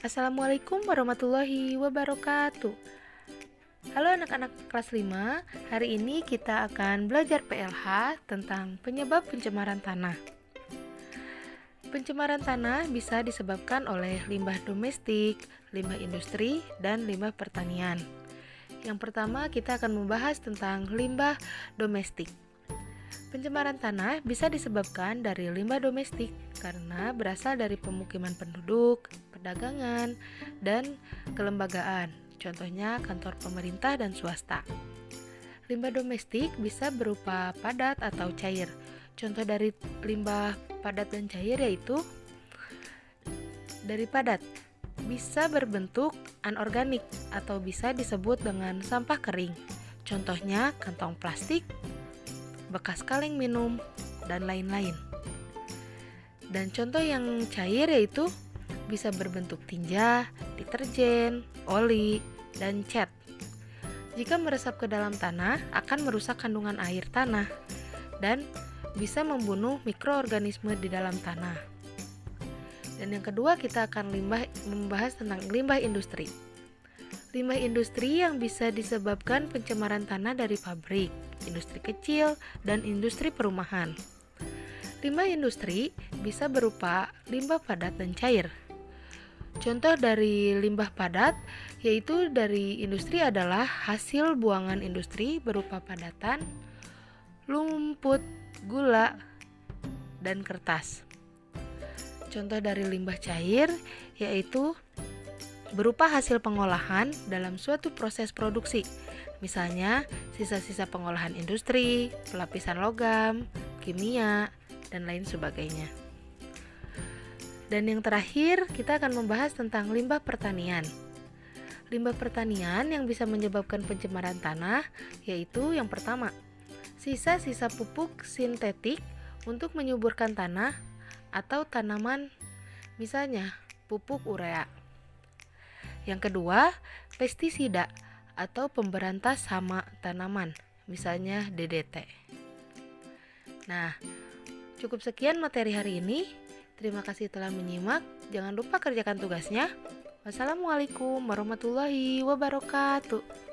Assalamualaikum warahmatullahi wabarakatuh. Halo anak-anak kelas 5, hari ini kita akan belajar PLH tentang penyebab pencemaran tanah. Pencemaran tanah bisa disebabkan oleh limbah domestik, limbah industri, dan limbah pertanian. Yang pertama kita akan membahas tentang limbah domestik. Pencemaran tanah bisa disebabkan dari limbah domestik karena berasal dari pemukiman penduduk, perdagangan, dan kelembagaan. Contohnya kantor pemerintah dan swasta. Limbah domestik bisa berupa padat atau cair. Contoh dari limbah padat dan cair yaitu dari padat bisa berbentuk anorganik atau bisa disebut dengan sampah kering. Contohnya kantong plastik, bekas kaleng minum, dan lain-lain. Dan contoh yang cair yaitu bisa berbentuk tinja, deterjen, oli, dan cat. Jika meresap ke dalam tanah, akan merusak kandungan air tanah dan bisa membunuh mikroorganisme di dalam tanah. Dan yang kedua kita akan membahas tentang limbah industri. Limbah industri yang bisa disebabkan pencemaran tanah dari pabrik, industri kecil, dan industri perumahan. Limbah industri bisa berupa limbah padat dan cair. Contoh dari limbah padat yaitu dari industri adalah hasil buangan industri berupa padatan, lumpur, gula, dan kertas. Contoh dari limbah cair yaitu berupa hasil pengolahan dalam suatu proses produksi. Misalnya sisa-sisa pengolahan industri, pelapisan logam, kimia, dan lain sebagainya. Dan yang terakhir, kita akan membahas tentang limbah pertanian. Limbah pertanian yang bisa menyebabkan pencemaran tanah yaitu yang pertama, sisa-sisa pupuk sintetik untuk menyuburkan tanah atau tanaman, misalnya pupuk urea. Yang kedua, pestisida atau pemberantas hama tanaman, misalnya DDT. Nah, cukup sekian materi hari ini. Terima kasih telah menyimak. Jangan lupa kerjakan tugasnya. Wassalamualaikum warahmatullahi wabarakatuh.